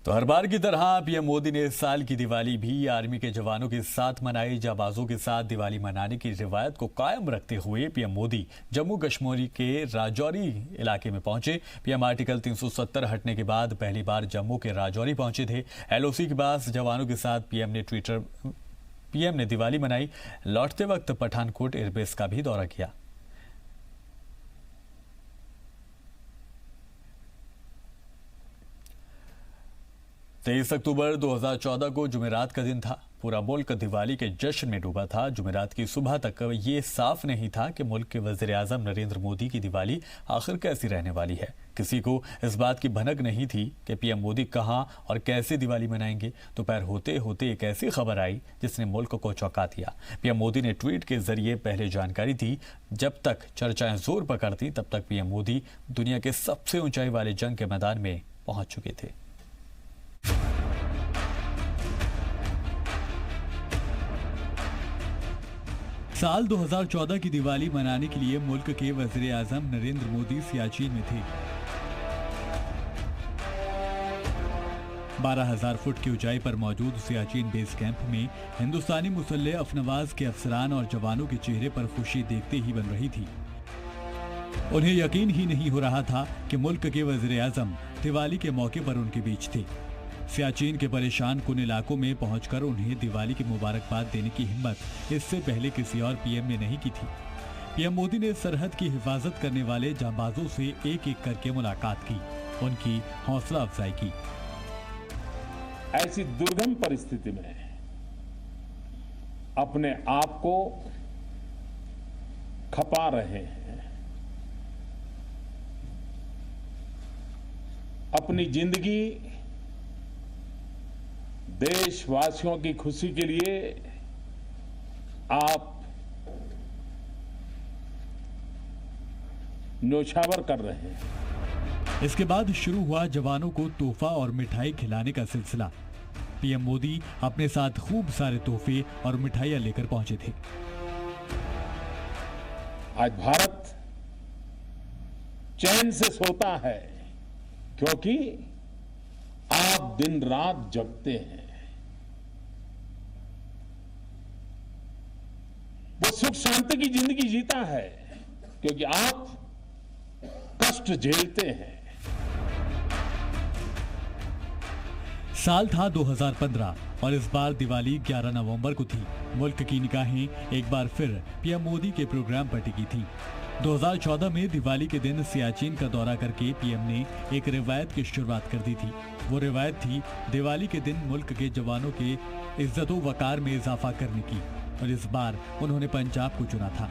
तो हर बार की तरह पीएम मोदी ने इस साल की दिवाली भी आर्मी के जवानों के साथ मनाई। जाबाजों के साथ दिवाली मनाने की रिवायत को कायम रखते हुए पीएम मोदी जम्मू कश्मीर के राजौरी इलाके में पहुंचे। पीएम आर्टिकल 370 हटने के बाद पहली बार जम्मू के राजौरी पहुंचे थे। एलओसी के बाद जवानों के साथ पीएम ने दिवाली मनाई। लौटते वक्त पठानकोट एयरबेस का भी दौरा किया। 23 अक्टूबर 2014 को जुमेरात का दिन था। पूरा मुल्क दिवाली के जश्न में डूबा था। जुमेरात की सुबह तक ये साफ नहीं था कि मुल्क के वजीर आजम नरेंद्र मोदी की दिवाली आखिर कैसी रहने वाली है। किसी को इस बात की भनक नहीं थी कि पीएम मोदी कहां और कैसे दिवाली मनाएंगे। दोपहर होते होते एक ऐसी खबर आई जिसने मुल्क को चौंका दिया। पीएम मोदी ने ट्वीट के जरिए पहले जानकारी दी। जब तक चर्चाएं जोर पकड़ती तब तक पीएम मोदी दुनिया के सबसे ऊंचाई वाले जंग के मैदान में पहुंच चुके थे। साल 2014 की दिवाली मनाने के लिए मुल्क के वजीर आजम नरेंद्र मोदी सियाचिन में थे। 12,000 फुट की ऊंचाई पर मौजूद सियाचिन बेस कैंप में हिंदुस्तानी मुसल्लह अफनवाज के अफसरान और जवानों के चेहरे पर खुशी देखते ही बन रही थी। उन्हें यकीन ही नहीं हो रहा था कि मुल्क के वजीर आजम दिवाली के मौके पर उनके बीच थे। सियाचिन के परेशान कुन इलाकों में पहुंचकर उन्हें दिवाली की मुबारकबाद देने की हिम्मत इससे पहले किसी और पीएम ने नहीं की थी। पीएम मोदी ने सरहद की हिफाजत करने वाले जांबाजों से एक एक करके मुलाकात की, उनकी हौसला अफजाई की। ऐसी दुर्गम परिस्थिति में अपने आप को खपा रहे हैं, अपनी जिंदगी देशवासियों की खुशी के लिए आप न्योछावर कर रहे हैं। इसके बाद शुरू हुआ जवानों को तोहफा और मिठाई खिलाने का सिलसिला। पीएम मोदी अपने साथ खूब सारे तोहफे और मिठाइयां लेकर पहुंचे थे। आज भारत चैन से सोता है क्योंकि आप दिन रात जगते हैं। वो सुख शांति की जिंदगी जीता है क्योंकि आप कष्ट झेलते हैं। साल था 2015 और इस बार दिवाली 11 नवंबर को थी। मुल्क की निगाहें एक बार फिर पीएम मोदी के प्रोग्राम पर टिकी थी। 2014 में दिवाली के दिन सियाचिन का दौरा करके पीएम ने एक रिवायत की शुरुआत कर दी थी। वो रिवायत थी दिवाली के दिन मुल्क के जवानों के इज्जतो वकार में इजाफा करने की, और इस बार उन्होंने पंजाब को चुना था।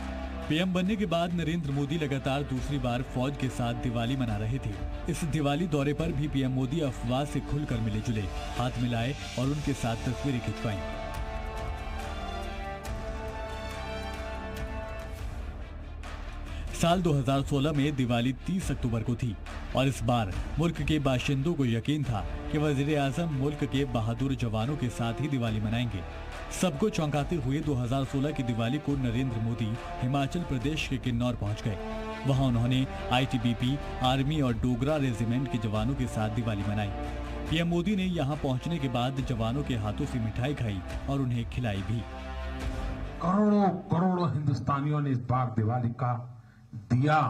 पीएम बनने के बाद नरेंद्र मोदी लगातार दूसरी बार फौज के साथ दिवाली मना रहे थे। इस दिवाली दौरे पर भी पीएम मोदी अफवाह से खुलकर मिले जुले, हाथ मिलाए और उनके साथ तस्वीरें खिंचवाईं। साल 2016 में दिवाली 30 अक्टूबर को थी और इस बार मुल्क के बाशिंदों को यकीन था कि वजीर आजम मुल्क के बहादुर जवानों के साथ ही दिवाली मनाएंगे। सबको चौंकाते हुए 2016 की दिवाली को नरेंद्र मोदी हिमाचल प्रदेश के किन्नौर पहुंच गए। वहां उन्होंने आईटीबीपी, आर्मी और डोगरा रेजिमेंट के जवानों के साथ दिवाली मनाई। पीएम मोदी ने यहां पहुंचने के बाद जवानों के हाथों से मिठाई खाई और उन्हें खिलाई भी। करोड़ों करोड़ों हिंदुस्तानियों ने इस बार दिवाली का दिया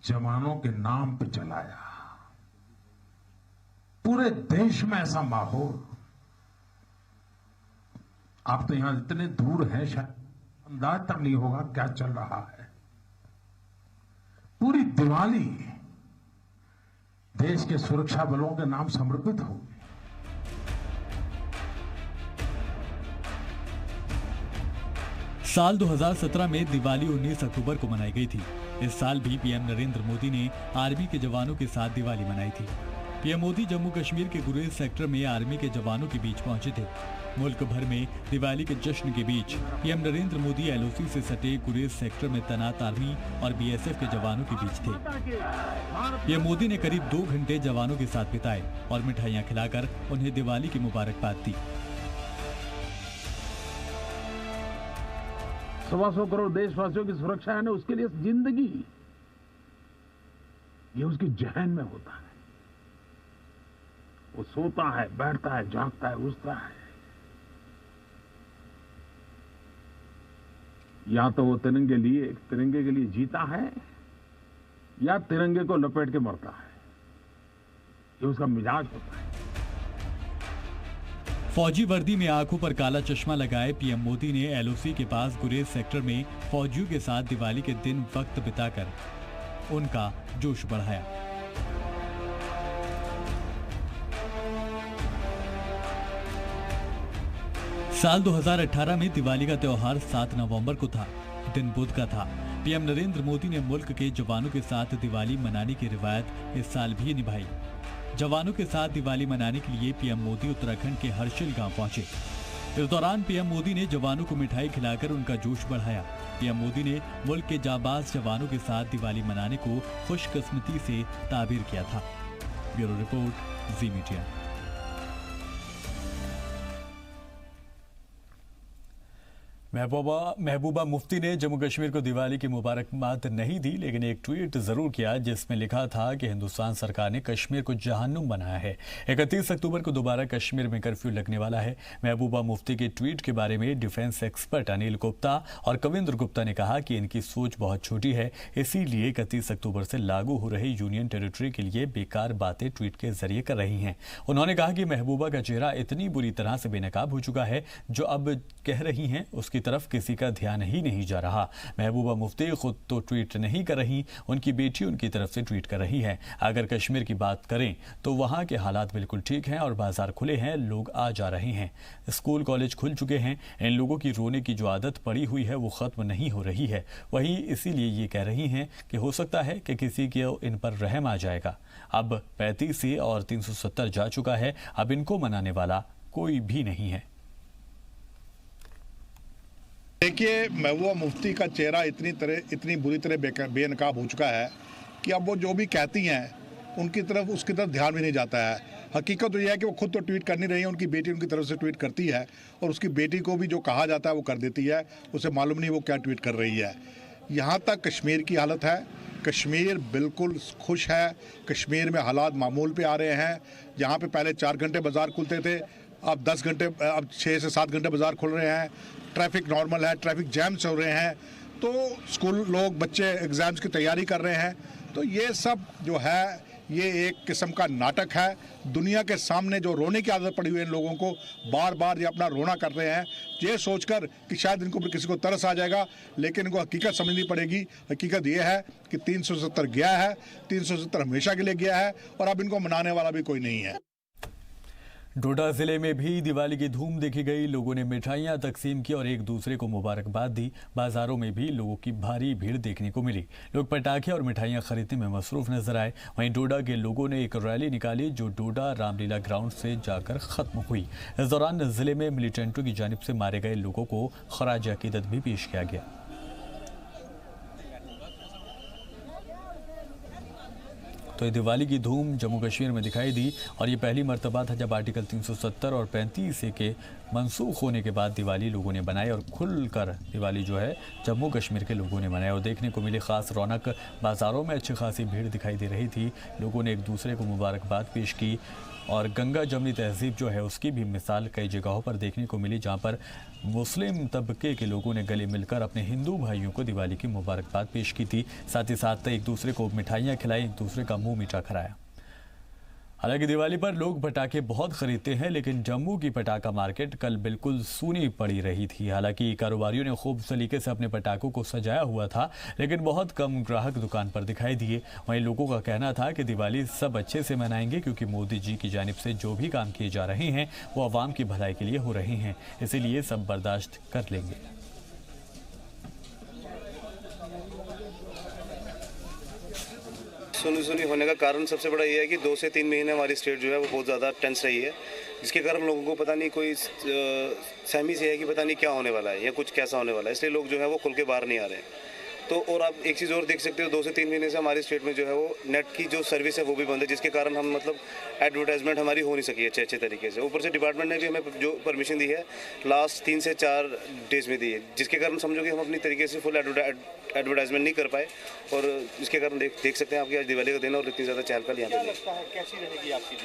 जवानों के नाम पे जलाया। पूरे देश में ऐसा माहौल, आप तो यहां इतने दूर हैं, शायद अंदाज तक नहीं होगा क्या चल रहा है। पूरी दिवाली देश के सुरक्षा बलों के नाम समर्पित होगी। साल 2017 में दिवाली 19 अक्टूबर को मनाई गई थी। इस साल भी पीएम नरेंद्र मोदी ने आर्मी के जवानों के साथ दिवाली मनाई थी। पीएम मोदी जम्मू कश्मीर के गुरेज सेक्टर में आर्मी के जवानों के बीच पहुंचे थे। मुल्क भर में दिवाली के जश्न के बीच पीएम नरेंद्र मोदी एलओसी से सटे गुरेज सेक्टर में तैनात आर्मी और बीएसएफ के जवानों के बीच थे। पीएम मोदी ने करीब 2 घंटे जवानों के साथ बिताए और मिठाइयां खिलाकर उन्हें दिवाली की मुबारकबाद दी। 125 करोड़ देशवासियों की सुरक्षा है ना, उसके लिए जिंदगी ये उसकी जहन में होता है। वो सोता है, बैठता है, जागता है, उठता है। या तो वो तिरंगे के लिए जीता है या तिरंगे को लपेट के मरता है। ये उसका मिजाज होता है। फौजी वर्दी में आंखों पर काला चश्मा लगाए पीएम मोदी ने एलओसी के पास गुरेज सेक्टर में फौजियों के साथ दिवाली के दिन वक्त बिताकर उनका जोश बढ़ाया। साल 2018 में दिवाली का त्योहार 7 नवंबर को था। दिन बुध का था। पीएम नरेंद्र मोदी ने मुल्क के जवानों के साथ दिवाली मनाने की रिवायत इस साल भी निभाई। जवानों के साथ दिवाली मनाने के लिए पीएम मोदी उत्तराखंड के हर्षिल गांव पहुंचे। इस दौरान पीएम मोदी ने जवानों को मिठाई खिलाकर उनका जोश बढ़ाया। पीएम मोदी ने मुल्क के जाबाज जवानों के साथ दिवाली मनाने को खुशकिस्मती से ताबीर किया था। ब्यूरो रिपोर्ट, जी मीडिया। महबूबा मुफ्ती ने जम्मू कश्मीर को दिवाली की मुबारकबाद नहीं दी, लेकिन एक ट्वीट जरूर किया जिसमें लिखा था कि हिंदुस्तान सरकार ने कश्मीर को जहन्नुम बनाया है। 31 अक्टूबर को दोबारा कश्मीर में कर्फ्यू लगने वाला है। महबूबा मुफ्ती के ट्वीट के बारे में डिफेंस एक्सपर्ट अनिल गुप्ता और कविंद्र गुप्ता ने कहा कि इनकी सोच बहुत छोटी है, इसीलिए 31 अक्टूबर से लागू हो रही यूनियन टेरिटरी के लिए बेकार बातें ट्वीट के जरिए कर रही हैं। उन्होंने कहा कि महबूबा का चेहरा इतनी बुरी तरह से बेनकाब हो चुका है, जो अब कह रही हैं उसकी तरफ किसी का ध्यान ही नहीं जा रहा। महबूबा मुफ्ती खुद तो ट्वीट नहीं कर रही, उनकी बेटी उनकी तरफ से ट्वीट कर रही है। अगर कश्मीर की बात करें तो वहां के हालात बिल्कुल ठीक हैं और बाजार खुले हैं, लोग आ जा रहे हैं, स्कूल कॉलेज खुल चुके हैं। इन लोगों की रोने की जो आदत पड़ी हुई है वो खत्म नहीं हो रही है। वही इसीलिए ये कह रही हैं कि हो सकता है कि किसी के इन पर रहम आ जाएगा। अब 35 से और 370 जा चुका है, अब इनको मनाने वाला कोई भी नहीं है। देखिए, महबूबा मुफ्ती का चेहरा इतनी बुरी तरह बेनकाब हो चुका है कि अब वो जो भी कहती हैं उसकी तरफ ध्यान भी नहीं जाता है। हकीकत तो यह है कि वो खुद तो ट्वीट कर नहीं रही है, उनकी बेटी उनकी तरफ से ट्वीट करती है और उसकी बेटी को भी जो कहा जाता है वो कर देती है। उसे मालूम नहीं वो क्या ट्वीट कर रही है। यहाँ तक कश्मीर की हालत है, कश्मीर बिल्कुल खुश है। कश्मीर में हालात मामूल पे आ रहे हैं। जहाँ पे पहले 4 घंटे बाजार खुलते थे, अब 10 घंटे, अब 6 से 7 घंटे बाजार खुल रहे हैं। ट्रैफिक नॉर्मल है, ट्रैफिक जैम्स हो रहे हैं, तो स्कूल लोग बच्चे एग्ज़ाम्स की तैयारी कर रहे हैं। तो ये सब जो है ये एक किस्म का नाटक है। दुनिया के सामने जो रोने की आदत पड़ी हुई है इन लोगों को, बार बार ये अपना रोना कर रहे हैं ये सोचकर कि शायद इनको किसी को तरस आ जाएगा, लेकिन इनको हकीकत समझनी पड़ेगी। हकीकत ये है कि 370 गया है, 370 हमेशा के लिए गया है और अब इनको मनाने वाला भी कोई नहीं है। डोडा जिले में भी दिवाली की धूम देखी गई। लोगों ने मिठाइयां तकसीम की और एक दूसरे को मुबारकबाद दी। बाजारों में भी लोगों की भारी भीड़ देखने को मिली। लोग पटाखे और मिठाइयां खरीदने में मसरूफ नजर आए। वहीं डोडा के लोगों ने एक रैली निकाली जो डोडा रामलीला ग्राउंड से जाकर खत्म हुई। इस दौरान जिले में मिलिटेंटों की जानिब से मारे गए लोगों को खराज अकीदत भी पेश किया गया। तो ये दिवाली की धूम जम्मू कश्मीर में दिखाई दी और ये पहली मर्तबा था जब आर्टिकल 370 और 35A के मनसूख होने के बाद दिवाली लोगों ने बनाई और खुलकर दिवाली जो है जम्मू कश्मीर के लोगों ने मनाई और देखने को मिली खास रौनक। बाज़ारों में अच्छी खासी भीड़ दिखाई दे रही थी। लोगों ने एक दूसरे को मुबारकबाद पेश की और गंगा जमनी तहजीब जो है उसकी भी मिसाल कई जगहों पर देखने को मिली, जहां पर मुस्लिम तबके के लोगों ने गले मिलकर अपने हिंदू भाइयों को दिवाली की मुबारकबाद पेश की थी। साथ ही साथ एक दूसरे को मिठाइयाँ खिलाई, एक दूसरे का मुंह मीठा कराया। हालांकि दिवाली पर लोग पटाखे बहुत खरीदते हैं, लेकिन जम्मू की पटाखा मार्केट कल बिल्कुल सूनी पड़ी रही थी। हालांकि कारोबारियों ने खूब सलीके से अपने पटाखों को सजाया हुआ था, लेकिन बहुत कम ग्राहक दुकान पर दिखाई दिए। वहीं लोगों का कहना था कि दिवाली सब अच्छे से मनाएंगे क्योंकि मोदी जी की जानिब से जो भी काम किए जा रहे हैं वो आवाम की भलाई के लिए हो रहे हैं, इसीलिए सब बर्दाश्त कर लेंगे। सुनी होने का कारण सबसे बड़ा ये है कि 2 से 3 महीने हमारी स्टेट जो है वो बहुत ज़्यादा टेंस रही है, जिसके कारण लोगों को पता नहीं कोई सहमी से है कि पता नहीं क्या होने वाला है या कुछ कैसा होने वाला है, इसलिए लोग जो है वो खुल के बाहर नहीं आ रहे हैं। तो और आप एक चीज़ और देख सकते हो, 2 से 3 महीने से हमारी स्टेट में जो है वो नेट की जो सर्विस है वो भी बंद है, जिसके कारण हम मतलब एडवर्टाइजमेंट हमारी हो नहीं सकी अच्छे तरीके से। ऊपर से डिपार्टमेंट ने भी हमें जो परमिशन दी है लास्ट 3 से 4 डेज में दी है, जिसके कारण समझो कि हम अपनी तरीके से फुल एडवर्टाइजमेंट नहीं कर पाए और इसके कारण देख सकते हैं आपकी आज दिवाली का दिन और इतनी ज़्यादा चहल पहल यहाँ पे। कैसी रहेगी आपकी?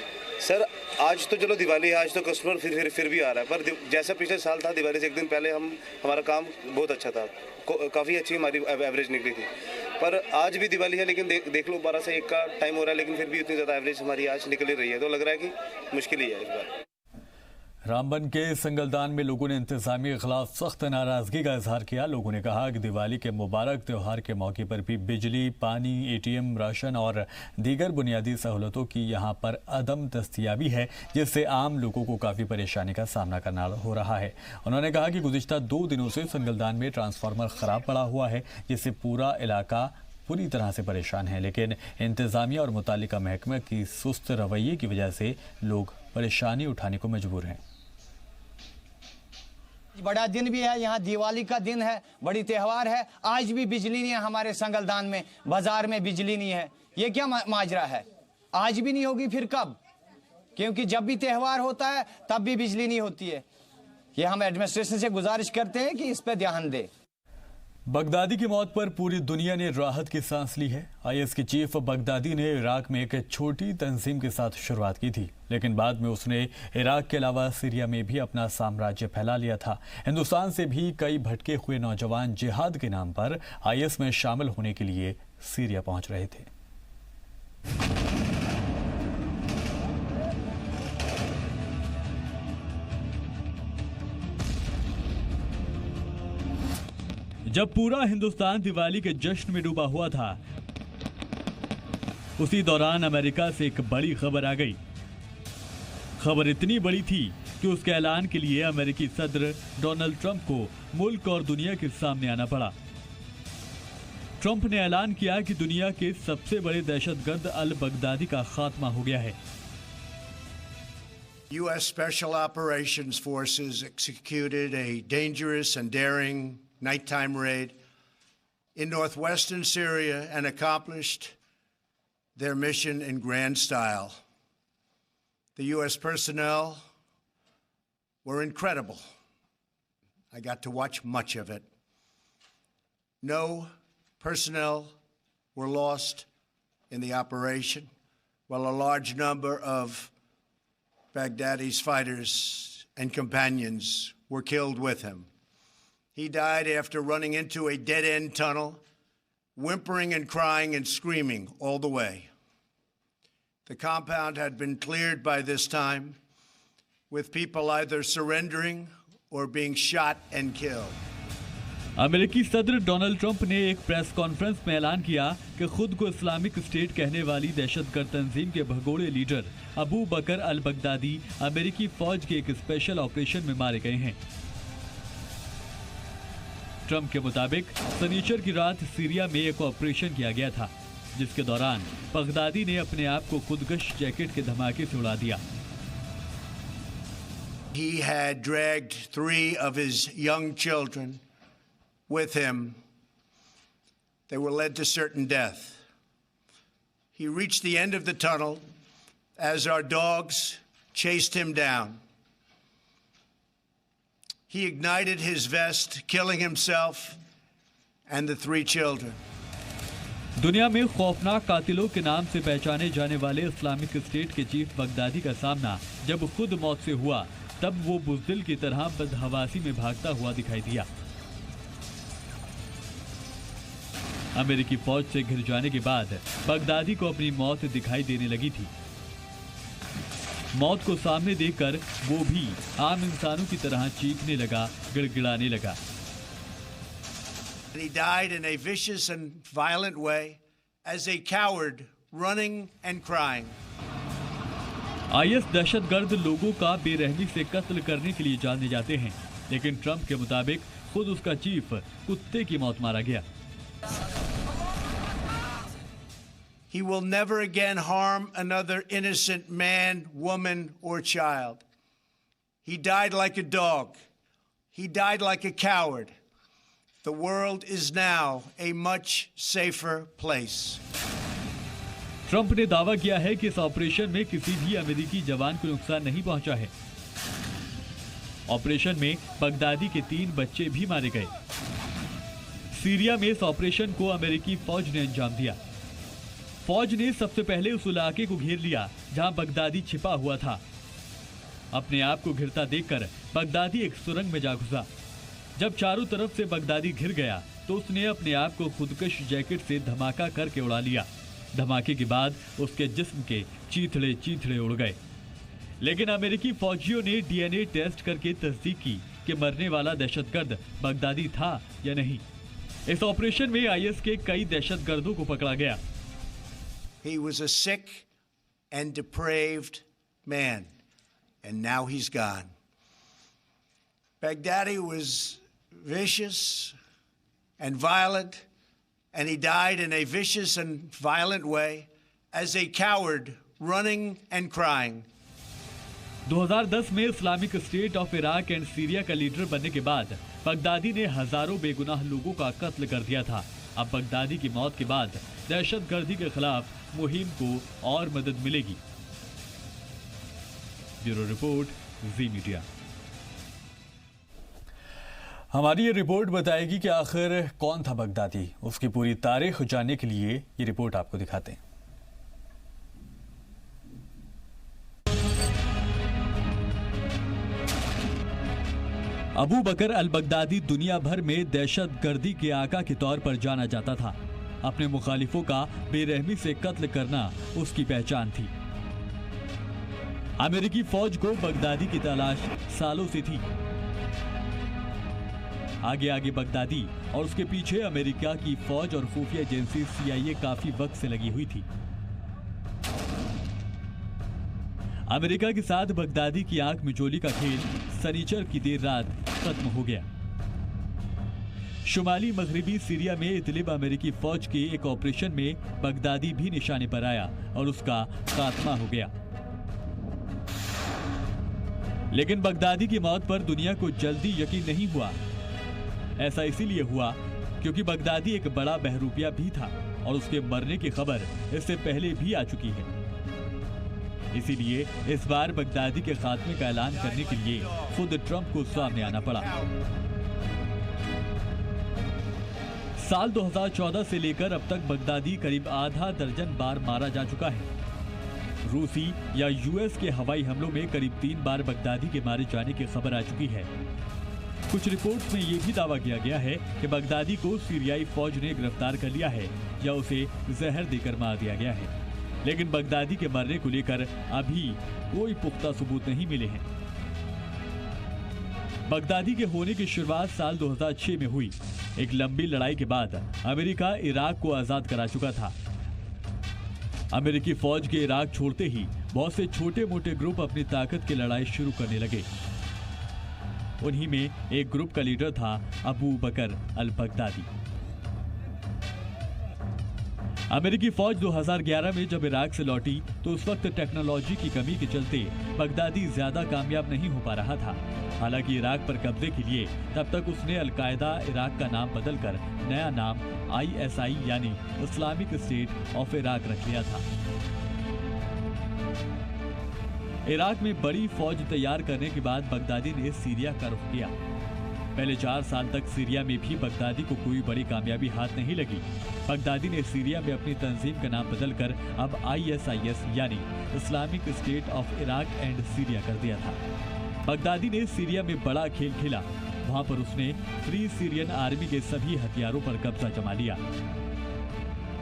सर आज तो चलो दिवाली है, आज तो कस्टमर फिर भी आ रहा है, पर जैसा पिछले साल था दिवाली से एक दिन पहले हमारा काम बहुत अच्छा था, काफ़ी अच्छी हमारी एवरेज निकली थी। पर आज भी दिवाली है, लेकिन देख लो 12 से 1 का टाइम हो रहा है, लेकिन फिर भी उतनी ज़्यादा एवरेज हमारी आज निकल ही रही है, तो लग रहा है कि मुश्किल ही है इस बार। रामबन के संगलदान में लोगों ने इंतजामिया के खिलाफ सख्त नाराजगी का इजहार किया। लोगों ने कहा कि दिवाली के मुबारक त्यौहार के मौके पर भी बिजली, पानी, एटीएम, राशन और दीगर बुनियादी सहूलतों की यहां पर अदम दस्तयाबी है, जिससे आम लोगों को काफ़ी परेशानी का सामना करना हो रहा है। उन्होंने कहा कि गुज़िश्ता 2 दिनों से संगलदान में ट्रांसफार्मर ख़राब पड़ा हुआ है, जिससे पूरा इलाका पूरी तरह से परेशान है, लेकिन इंतजामिया और मुतालिका महकमे की सुस्त रवैये की वजह से लोग परेशानी उठाने को मजबूर हैं। बड़ा दिन भी है, यहाँ दिवाली का दिन है, बड़ी त्यौहार है। आज भी बिजली नहीं है हमारे संगलदान में, बाजार में बिजली नहीं है। ये क्या माजरा है? आज भी नहीं होगी फिर कब? क्योंकि जब भी त्यौहार होता है तब भी बिजली नहीं होती है। ये हम एडमिनिस्ट्रेशन से गुजारिश करते हैं कि इस पर ध्यान दे। बगदादी की मौत पर पूरी दुनिया ने राहत की सांस ली है। आईएस के चीफ बगदादी ने इराक में एक छोटी तंजीम के साथ शुरुआत की थी, लेकिन बाद में उसने इराक के अलावा सीरिया में भी अपना साम्राज्य फैला लिया था। हिंदुस्तान से भी कई भटके हुए नौजवान जिहाद के नाम पर आईएस में शामिल होने के लिए सीरिया पहुंच रहे थे। जब पूरा हिंदुस्तान दिवाली के जश्न में डूबा हुआ था, उसी दौरान अमेरिका से एक बड़ी खबर आ गई। खबर इतनी बड़ी थी कि उसके ऐलान के लिए अमेरिकी सदर डोनाल्ड ट्रंप को मुल्क और दुनिया के सामने आना पड़ा। ट्रंप ने ऐलान किया कि दुनिया के सबसे बड़े दहशतगर्द अल बगदादी का खात्मा हो गया है। U.S. Special Operations Forces executed a dangerous and daring nighttime raid in northwestern Syria and accomplished their mission in grand style. The U.S. personnel were incredible. I got to watch much of it. No personnel were lost in the operation, while a large number of Baghdadi's fighters and companions were killed with him. He died after running into a dead-end tunnel, whimpering and crying and screaming all the way. The compound had been cleared by this time, with people either surrendering or being shot and killed. अमेरिकी सदर Donald Trump ने एक press conference में ऐलान किया कि खुद को इस्लामिक स्टेट कहने वाली दहशतगर्द तंजीम के भगोड़े लीडर अबू बकर अल बगदादी अमेरिकी फौज के एक स्पेशल ऑपरेशन में मारे गए हैं। ट्रंप के मुताबिक शनिचर की रात सीरिया में एक ऑपरेशन किया गया था, जिसके दौरान बगदादी ने अपने आप को खुदकश जैकेट के धमाके से उड़ा दिया। He had dragged 3 of his young children with him. They were led to certain death. He reached the end of the tunnel as our dogs chased him down. He ignited his vest, killing himself and the 3 children. दुनिया में खौफनाक कातिलों के नाम से पहचाने जाने वाले Islamic state के चीफ बगदादी का सामना जब खुद मौत से हुआ, तब वो बुज़दिल की तरह बदहवासी में भागता हुआ दिखाई दिया। अमेरिकी फौज से घिर जाने के बाद बगदादी को अपनी मौत दिखाई देने लगी थी। मौत को सामने देखकर वो भी आम इंसानों की तरह चीखने लगा, गिड़गिड़ाने लगा। He died in a vicious and violent way as a coward, running and crying. IS दहशतगर्द लोगों का बेरहमी से कत्ल करने के लिए जाने जाते हैं, लेकिन ट्रंप के मुताबिक खुद उसका चीफ कुत्ते की मौत मारा गया। He will never again harm another innocent man, woman, or child. He died like a dog. He died like a coward. The world is now a much safer place. Trump ने दावा किया है कि इस ऑपरेशन में किसी भी अमेरिकी जवान को नुकसान नहीं पहुंचा है। ऑपरेशन में बगदादी के 3 बच्चे भी मारे गए। सीरिया में इस ऑपरेशन को अमेरिकी फौज ने अंजाम दिया। फौज ने सबसे पहले उस इलाके को घेर लिया जहां बगदादी छिपा हुआ था। अपने आप को घिरता देखकर बगदादी एक सुरंग में जा घुसा। जब चारों तरफ से बगदादी घिर गया तो उसने अपने आप को खुदकश जैकेट से धमाका करके उड़ा लिया। धमाके के बाद उसके जिस्म के चीथड़े चीथड़े उड़ गए। लेकिन अमेरिकी फौजियों ने डीएनए टेस्ट करके तस्दीक की कि मरने वाला दहशतगर्द बगदादी था या नहीं। इस ऑपरेशन में आईएस के कई दहशतगर्दों को पकड़ा गया। He was a sick and depraved man, and now he's gone. Baghdadi was vicious and violent, and he died in a vicious and violent way as a coward, running and crying. 2010 में Islamic state of Iraq and Syria का leader बनने के बाद Baghdadi ने हजारों बेगुनाह लोगों का कत्ल कर दिया था। अब बगदादी की मौत के बाद दहशतगर्दी के खिलाफ मुहिम को और मदद मिलेगी। ब्यूरो रिपोर्ट, जी मीडिया। हमारी ये रिपोर्ट बताएगी कि आखिर कौन था बगदादी। उसकी पूरी तारीख जानने के लिए ये रिपोर्ट आपको दिखाते हैं। अबू बकर अल बगदादी दुनिया भर में दहशतगर्दी के आका के तौर पर जाना जाता था। अपने मुखालिफों का बेरहमी से कत्ल करना उसकी पहचान थी। अमेरिकी फौज को बगदादी की तलाश सालों से थी। आगे आगे बगदादी और उसके पीछे अमेरिका की फौज और खुफिया एजेंसी CIA काफी वक्त से लगी हुई थी। अमेरिका के साथ बगदादी की आंख मिचोली का खेल शनिचर की देर रात खत्म हो गया। शुमाली मगरिबी सीरिया में इदलिब अमेरिकी फौज के एक ऑपरेशन में बगदादी भी निशाने पर आया और उसका खात्मा हो गया। लेकिन बगदादी की मौत पर दुनिया को जल्दी यकीन नहीं हुआ। ऐसा इसीलिए हुआ क्योंकि बगदादी एक बड़ा बहरूपिया भी था और उसके मरने की खबर इससे पहले भी आ चुकी है। इसीलिए इस बार बगदादी के खात्मे का ऐलान करने के लिए खुद ट्रंप को सामने आना पड़ा। साल 2014 से लेकर अब तक बगदादी करीब आधा दर्जन बार मारा जा चुका है। रूसी या यूएस के हवाई हमलों में करीब 3 बार बगदादी के मारे जाने की खबर आ चुकी है। कुछ रिपोर्ट्स में यह भी दावा किया गया है कि बगदादी को सीरियाई फौज ने गिरफ्तार कर लिया है या उसे जहर देकर मार दिया गया है। लेकिन बगदादी के मरने को लेकर अभी कोई पुख्ता सबूत नहीं मिले हैं। बगदादी के होने की शुरुआत साल 2006 में हुई। एक लंबी लड़ाई के बाद अमेरिका इराक को आजाद करा चुका था। अमेरिकी फौज के इराक छोड़ते ही बहुत से छोटे मोटे ग्रुप अपनी ताकत की लड़ाई शुरू करने लगे। उन्हीं में एक ग्रुप का लीडर था अबू बकर अल बगदादी। अमेरिकी फौज 2011 में जब इराक से लौटी तो उस वक्त टेक्नोलॉजी की कमी के चलते बगदादी ज्यादा कामयाब नहीं हो पा रहा था। हालांकि इराक पर कब्जे के लिए तब तक उसने अलकायदा इराक का नाम बदलकर नया नाम ISI यानी इस्लामिक स्टेट ऑफ इराक रख लिया था। इराक में बड़ी फौज तैयार करने के बाद बगदादी ने सीरिया का रुख किया। पहले 4 साल तक सीरिया में भी बगदादी को कोई बड़ी कामयाबी हाथ नहीं लगी। बगदादी ने सीरिया में अपनी तंजीम का नाम बदलकर अब ISIS यानी Islamic state of Iraq and Syria कर दिया था। बगदादी ने सीरिया में बड़ा खेल खेला। वहां पर उसने फ्री सीरियन आर्मी के सभी हथियारों पर कब्जा जमा लिया।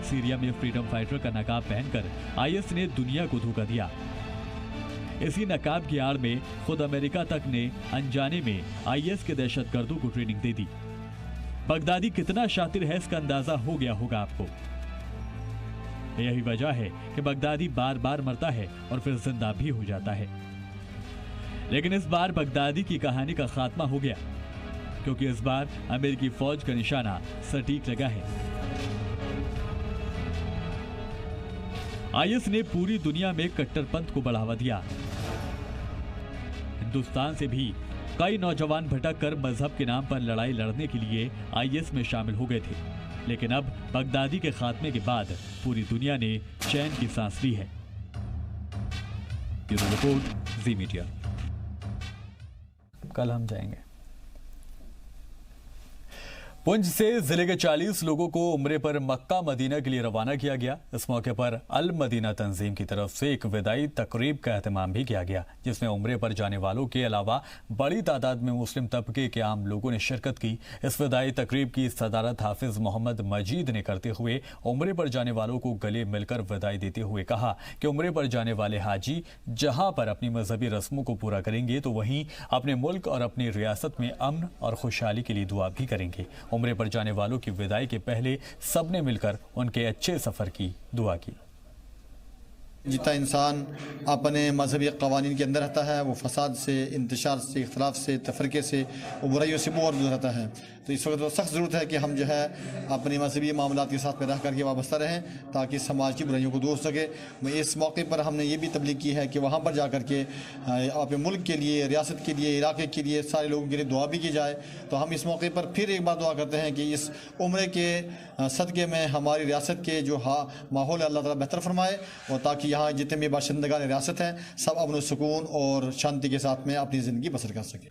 सीरिया में फ्रीडम फाइटर का नकाब पहनकर IS ने दुनिया को धोखा दिया। इसी नकाब की आड़ में खुद अमेरिका तक ने अनजाने में IS के दहशतगर्दों को ट्रेनिंग दे दी। बगदादी कितना शातिर है इसका अंदाजा हो गया होगा आपको। यही वजह है कि बगदादी बार बार मरता है और फिर जिंदा भी हो जाता है। लेकिन इस बार बगदादी की कहानी का खात्मा हो गया क्योंकि इस बार अमेरिकी फौज का निशाना सटीक लगा है। IS ने पूरी दुनिया में कट्टरपंथ को बढ़ावा दिया। हिंदुस्तान से भी कई नौजवान भटक कर मजहब के नाम पर लड़ाई लड़ने के लिए IS में शामिल हो गए थे। लेकिन अब बगदादी के खात्मे के बाद पूरी दुनिया ने चैन की सांस ली है। ब्यूरो रिपोर्ट, जी मीडिया। कल हम जाएंगे। पुंछ से जिले के 40 लोगों को उम्रे पर मक्का मदीना के लिए रवाना किया गया। इस मौके पर अल मदीना तंजीम की तरफ से एक विदाई तकरीब का एहतमाम भी किया गया, जिसमें उम्रे पर जाने वालों के अलावा बड़ी तादाद में मुस्लिम तबके के आम लोगों ने शिरकत की। इस विदाई तकरीब की सदारत हाफिज मोहम्मद मजीद ने करते हुए उम्रे पर जाने वालों को गले मिलकर विदाई देते हुए कहा कि उम्रे पर जाने वाले हाजी जहां पर अपनी मजहबी रस्मों को पूरा करेंगे तो वहीं अपने मुल्क और अपनी रियासत में अमन और खुशहाली के लिए दुआ भी करेंगे। उम्रे पर जाने वालों की विदाई के पहले सबने मिलकर उनके अच्छे सफर की दुआ की। जितना इंसान अपने मजहबी कवानीन के अंदर रहता है वो फसाद से, इंतशार से, इख्तलाफ से, तफरके से, बुराइयों से बहुत दूर रहता है। तो इस वक्त सख्त ज़रूरत है कि हम जो है अपने मजहबी मामलात के साथ में रह करके वाबस्ता रहें ताकि समाज की बुराइयों को दूर हो सके। इस मौके पर हमने ये भी तबलीग की है कि वहाँ पर जा कर के अपने मुल्क के लिए, रियासत के लिए, इलाके के लिए, सारे लोगों के लिए दुआ भी की जाए। तो हम इस मौके पर फिर एक बार दुआ करते हैं कि इस उम्रे के सदक़े में हमारी रियासत के जो माहौल है अल्लाह ताला बेहतर फरमाए और ताकि यहाँ जितने भी बाशिंदगान रियासत हैं सब अमन सुकून और शांति के साथ में अपनी ज़िंदगी बसर कर सकें।